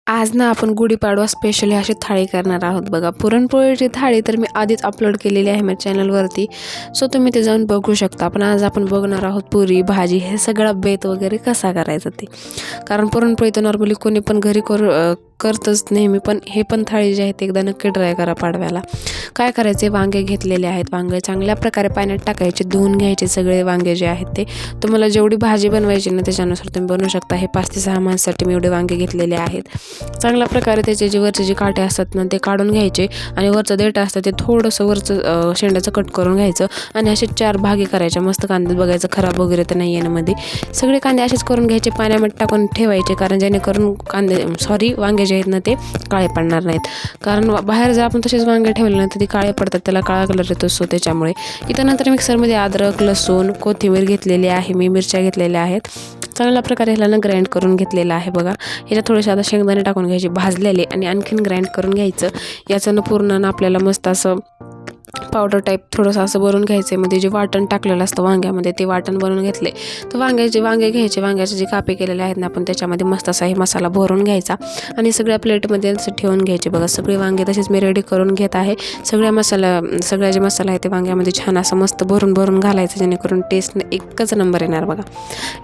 आज ना आपण गुढीपाडवा स्पेशली अशी थाळी करणार आहोत बघा. पुरणपोळीची थाळी तर मी आधीच अपलोड केलेली आहे माझ्या चॅनलवरती, सो तुम्ही ते जाऊन बघू शकता. पण आज आपण बघणार आहोत पुरी भाजी हे सगळं बेत वगैरे कसा करायचं ते. कारण पुरणपोळी तर नॉर्मली कोणी पण घरी करतच नेहमी, पण हे पण थाळी जी आहे ते एकदा नक्की ट्राय करा पाडव्याला. काय करायचे, वांगे घेतलेले आहेत. वांगे चांगल्या प्रकारे पाण्यात टाकायचे, धुवून घ्यायचे सगळे वांगे जे आहेत ते. तुम्हाला जेवढी भाजी बनवायची ना त्याच्यानुसार तुम्ही बनवू शकता. हे 5 ते 6 माणसासाठी मी एवढे वांगे घेतलेले आहेत. चांगल्या प्रकारे त्याचे जे वरचे जे काटे असतात ना ते काढून घ्यायचे आणि वरचं देठ असतं ते थोडंसं वरचं शेंड्याचं कट करून घ्यायचं आणि असे 4 भागे करायचे. मस्त कांदे बघायचं खराब वगैरे तर नाही येण्यामध्ये. सगळे कांदे असेच करून घ्यायचे, पाण्यामध्ये टाकून ठेवायचे, कारण जेणेकरून वांगे जे आहेत ना ते काळे पडणार नाहीत. कारण बाहेर जर आपण तसेच वांगे ठेवले ना तर ते काळे पडतात, त्याला काळा कलर येतो. सो त्याच्यामुळे इथं नंतर मिक्सरमध्ये अद्रक, लसूण, कोथिंबीर घेतलेली आहे मी, मिरच्या घेतलेल्या आहेत. चांगल्या प्रकारे ह्याला ग्राइंड करून घेतलेलं आहे बघा. ह्याच्यात थोडेसे आता शेंगदाणे टाकून घ्यायचे भाजलेले आणि आणखीन ग्राइंड करून घ्यायचं. याचं पूर्ण आपल्याला मस्त असं पावडर टाईप थोडंसं असं बनवून घ्यायचं आहे. मध्ये जे वाटण टाकलेलं असतं वांग्यामध्ये ते वाटण बनवून घेतले. तर वांगे घ्यायचे, वांग्याचे जे कापे केलेले आहेत ना आपण त्याच्यामध्ये मस्त असा हे मसाला भरून घ्यायचा आणि सगळ्या प्लेटमध्ये असं ठेवून घ्यायचे बघा. सगळे वांगे तसेच मी रेडी करून घेत आहे. सगळ्या जे मसाला आहे ते वांग्यामध्ये छान असं मस्त भरून घालायचं, जेणेकरून टेस्ट एकच नंबर येणार बघा.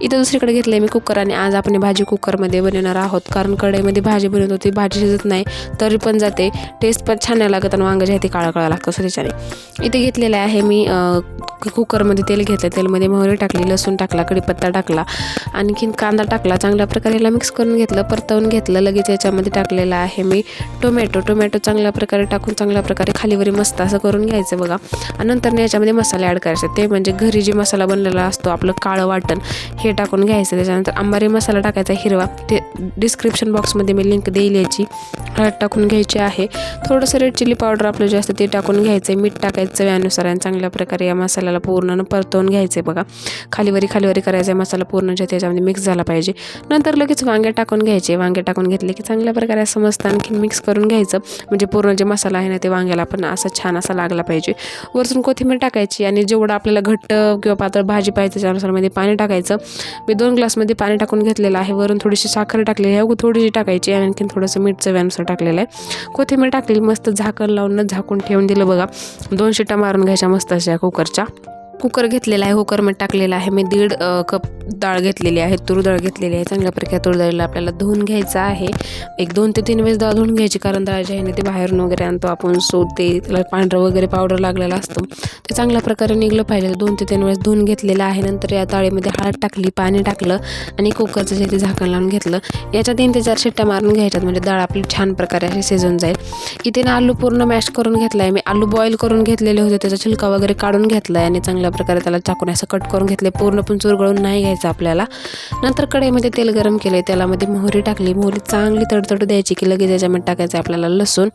इथं दुसरीकडे घेतलं आहे मी कुकर आणि आज आपण भाजी कुकरमध्ये बनवणार आहोत. कारण कढईमध्ये भाजी बनवतो ती भाजी शिजत नाही तरी पण जाते, टेस्ट पण छान नाही लागत आणि वांगे जे आहे ते काळं लागतं. सो त्याच्याने इथे घेतलेलं आहे मी कुकरमध्ये तेल घेतलं. तेलमध्ये मोहरी टाकली, लसूण टाकला, कढीपत्ता टाकला, आणखीन कांदा टाकला. चांगल्या प्रकारे याला मिक्स करून घेतलं, परतवून घेतलं. लगेच याच्यामध्ये टाकलेलं आहे मी टोमॅटो चांगल्या प्रकारे टाकून चांगल्या प्रकारे खालीवरी मस्त असं करून घ्यायचं बघा. आणि नंतर याच्यामध्ये मसाले ॲड करायचे. ते म्हणजे घरी जे मसाला बनलेला असतो आपलं काळं वाटण हे टाकून घ्यायचं. त्याच्यानंतर अंबारी मसाला टाकायचा हिरवा, ते डिस्क्रिप्शन बॉक्समध्ये मी लिंक देईल याची. हळद टाकून घ्यायची आहे, थोडंसं रेड चिली पावडर आपलं जे असतं ते टाकून घ्यायचं. मीठ टाकायचं चवीनुसार आणि चांगल्या प्रकारे या मसाल्याला पूर्ण परतवून घ्यायचे बघा. खालीवरी करायचं, मसाला पूर्ण जे त्याच्यामध्ये मिक्स झाला पाहिजे. नंतर लगेच वांगे टाकून घ्यायचे. वांगे टाकून घेतले की चांगल्या प्रकारे असं मस्त आणखी मिक्स करून घ्यायचं, म्हणजे पूर्ण जे मसाला आहे ना ते वांग्याला पण असं छान असा लागला पाहिजे. वरतून कोथिंबीर टाकायची आणि जेवढं आपल्याला घट्ट किंवा पातळ भाजी पाहिजे त्याच्यानुसार मध्ये पाणी टाकायचं. मी 2 ग्लासमध्ये पाणी टाकून घेतलेलं आहे. वरून थोडीशी साखर टाकलेली आहे, थोडीशी टाकायची आणि आणखीन थोडंसं मीठ चवीनुसार टाकलेलं आहे. कोथिंबीर टाकली, मस्त झाकण लावून झाकून ठेवून दिलं बघा. 2 शिट्ट्या मारून घ्यायच्या मस्त अशा कुकरच्या. कुकर घेतलेला आहे, कुकरमध्ये टाकलेला आहे मी 1.5 कप डाळ घेतलेली आहे, तूर डाळ घेतलेली आहे. चांगल्या प्रकारे तूर डाळीला आपल्याला धुवून घ्यायचं आहे. 2 ते 3 वेळेस डाळ धुवून घ्यायची, कारण डाळ जे आहे ना ते बाहेरून वगैरे आणतो आपण, सो त्याला पांढरं वगैरे पावडर लागलेला असतो, ते चांगल्या प्रकारे निघलं पाहिजे. 2 ते 3 वेळेस धुवून घेतलेलं आहे. नंतर या डाळीमध्ये हळद टाकली, पाणी टाकलं आणि कुकरचं जे ते झाकण लावून घेतलं. याच्या 3 ते 4 शिट्ट्या मारून घ्यायच्यात, म्हणजे डाळ आपली छान प्रकारे अशी शिजून जाईल. इथे ना आलू पूर्ण मॅश करून घेतला आहे मी. आलू बॉईल करून घेतलेले होते, त्याचा छिलका वगैरे काढून घेतला आहे आणि चांगल्या प्रकारे त्याला चाकून असं कट करून घेतले. पूर्ण पण चुरगळून नाही घ्यायचं आपल्याला. नंतर कढईमध्ये तेल गरम केले, तेलामध्ये मोहरी टाकली. मोहरी चांगली तडतडू द्यायची की लगेच याच्यामध्ये टाकायचं आपल्याला लसूण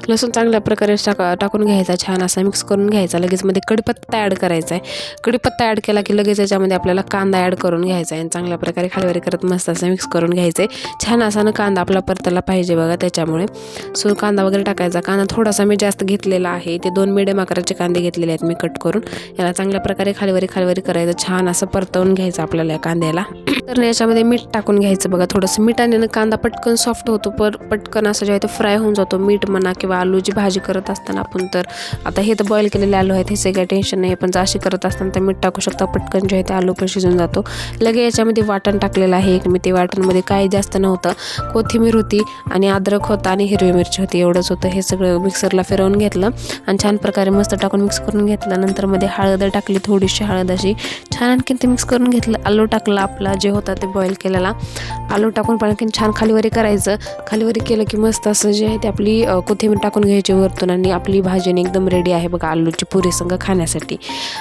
चांगल्या प्रकारे टाकून घ्यायचा, छान असा मिक्स करून घ्यायचा. लगेच मध्ये कढीपत्ता ॲड करायचा आहे. कढीपत्ता ॲड केला की लगेच याच्यामध्ये आपल्याला कांदा ॲड करून घ्यायचा आहे आणि चांगल्या प्रकारे खालीवरी करत मस्त असं मिक्स करून घ्यायचं आहे. छान असा ना कांदा आपला परतायला पाहिजे बघा, त्याच्यामुळे सो कांदा वगैरे टाकायचा. कांदा थोडासा मी जास्त घेतलेला आहे, ते 2 मिडियम आकाराचे कांदे घेतलेले आहेत मी कट करून. याला चांगल्या प्रकारे खालीवरी करायचं, छान असं परतवून घ्यायचं आपल्याला या कांद्याला. तर याच्यामध्ये मीठ टाकून घ्यायचं बघा. थोडंसं मिठाने कांदा पटकन सॉफ्ट होतो, पटकन असं जे आहे ते फ्राय होऊन जातो. मीठ म्हणा किंवा आलूची भाजी करत असताना आपण, तर आता हे तर बॉईल केलेले आलू आहेत, हे काही टेन्शन नाही, पण अशी करत असताना तर मीठ टाकू शकता, पटकन जे आहे ते आलू पण शिजून जातो. लगेच याच्यामध्ये वाटण टाकलेलं आहे एक मी. ते वाटणमध्ये काही जास्त नव्हतं, कोथिंबीर होती आणि अद्रक होता आणि हिरवी मिरची होती, एवढंच होतं. हे सगळं मिक्सरला फिरवून घेतलं आणि छान प्रकारे मस्त टाकून मिक्स करून घेतलं. नंतर मध्ये हळद टाकली, थोडीशी हळद अशी छान आणखीन ते मिक्स करून घेतलं. आलू टाकला आपला जे होता ते बॉईल केलेला, आलू टाकून आणखीन छान खालीवरी करायचं. खालीवरी केलं की मस्त असं जे आहे ते आपली कोथिंबीर टाकून घ्यायची वरतून आणि आपली भाजीने एकदम रेडी आहे बघा आलूची पुरी संग खाण्यासाठी.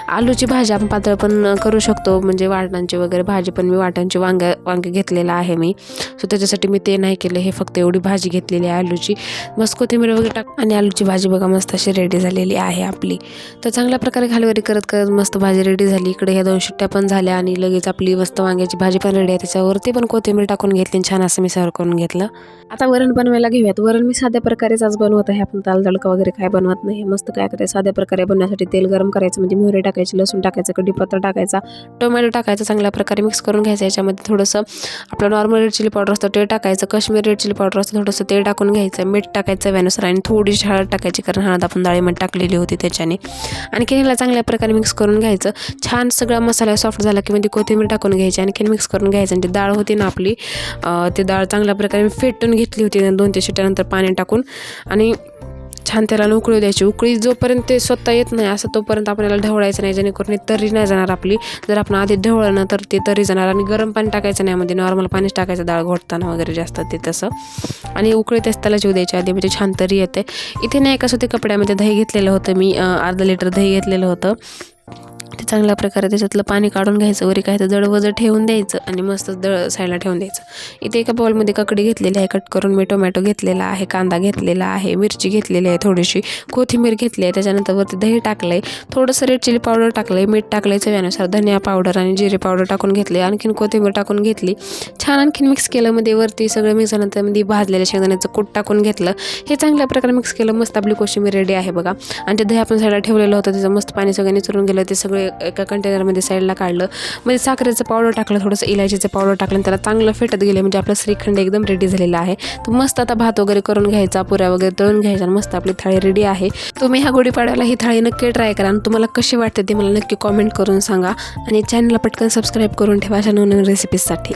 आलूची भाजी आपण पातळ पण करू शकतो, म्हणजे वाटणांची वगैरे भाजी, पण मी वाटांची वांगे घेतलेला आहे मी, सो त्याच्यासाठी मी ते नाही केलं. हे फक्त एवढी भाजी घेतलेली आहे आलूची. मस्त कोथिंबीर वगैरे टाक आणि आलूची भाजी बघा मस्त अशी रेडी झालेली आहे आपली. तर चांगल्या प्रकारे खालीवरी करत मस्त भाजी रेडी झाली. इकडे ह्या 2 शिट्ट्या पण झाल्या आणि लगेच आपली मस्त वांग्याची भाजी पण रेडी आहे. त्याच्यावरती पण कोथिंबीर टाकून घेतली आणि छान असं मी सर्व करून घेतलं. आता वरण बनवायला घेऊयात. वरण मी साध्या प्रकारेच आज बनवत आहे. आपण दाल तडका वगैरे काय बनवत नाही. मस्त काय करायचं, साध्या प्रकारे बनवण्यासाठी तेल गरम करायचं, म्हणजे मोहरी टाकायची, लसूण टाकायचं, कढीपत्ता टाकायचा, टोमॅटो टाकायचं, चांगल्या प्रकारे मिक्स करून घ्यायचं. याच्यामध्ये थोडंसं आपलं नॉर्मल रेड चिली पावडर असतं ते टाकायचं, काश्मीरी रेड चिली पावडर असतं थोडंसं ते टाकून घ्यायचं, मीठ टाकायचं चवीनुसार आणि थोडीशी हळद टाकायची, कारण हळद आपण डाळीमध्ये टाकलेली होती त्याच्याने. आणखीन याला चांगल्या प्रकारे मिक्स करून घ्यायचं. छान सगळा मसाला सॉफ्ट झाला की मध्ये कोथिंबीर टाकून घ्यायची, आणखीन मिक्स करून घ्यायचं. आणि ती डाळ होती ना आपली, ती डाळ चांगल्या प्रकारे फेटून घेतली होती 2-3 शिट्ट्यानंतर पाणी टाकून, आणि छान त्याला उकळी द्यायची. उकळी जोपर्यंत ते स्वतः येत नाही असं तोपर्यंत आपण याला ढवळायचं नाही, जेणेकरून तर्री नाही जाणार आपली. जर आपण आधी ढवळलं ना तर ते तर्री जाणार. आणि गरम पाणी टाकायचं नाही, मध्ये नॉर्मल पाणीच टाकायचं डाळ घोटताना वगैरे जास्त ते तसं. आणि उकळी त्याला जीव द्यायची आधी, म्हणजे छान तर्री येते. इथे नाही कसं ते कपड्यामध्ये दही घेतलेलं होतं मी, अर्धा लिटर दही घेतलेलं होतं. ते चांगल्या प्रकारे त्याच्यातलं पाणी काढून घ्यायचं, वरी काय तर जडवजड ठेवून द्यायचं आणि मस्त साईडला ठेवून द्यायचं. इथे एका बाउलमध्ये काकडी घेतलेली आहे कट करून, मी टोमॅटो घेतलेला आहे, कांदा घेतलेला आहे, मिरची घेतलेली आहे, थोडीशी कोथिंबीर घेतली आहे. त्याच्यानंतर वरती दही टाकलं आहे, थोडंसं रेड चिली पावडर टाकलं आहे, मीठ टाकलं आहे चवीनुसार, धनिया पावडर आणि जिरे पावडर टाकून घेतले, आणखीन कोथिंबीर टाकून घेतली. छान आणखीन मिक्स केलं. मध्ये वरती सगळं मिक्स झाल्यानंतर मध्ये भाजलेल्या शेंगदाण्याचं कूट टाकून घेतलं. हे चांगल्या प्रकारे मिक्स केलं. मस्त आपली कोशिंबीर रेडी आहे बघा. आणि ते दही आपण साईडला ठेवलेलं होतं, त्याचं मस्त पाणी सगळं निचरून गेलं. ते सगळे एका कंटेनरमध्ये साईडला काढलं. मध्ये साखरेचं पावडर टाकलं, थोडंसं इलायचीचं पावडर टाकलं आणि त्याला चांगलं फेटत गेले, म्हणजे आपलं श्रीखंड एकदम रेडी झालेला आहे. तर मस्त आता भात वगैरे करून घ्यायचा, पुऱ्या वगैरे तळून घ्यायचा आणि मस्त आपली थाळी रेडी आहे. तुम्ही ह्या गुढीपाडव्याला ही थाळी नक्की ट्राय करा आणि तुम्हाला कशी वाटते ते मला नक्की कॉमेंट करून सांगा. आणि चॅनलला पटकन सबस्क्राईब करून ठेवा अशा नवनवीन रेसिपीजसाठी.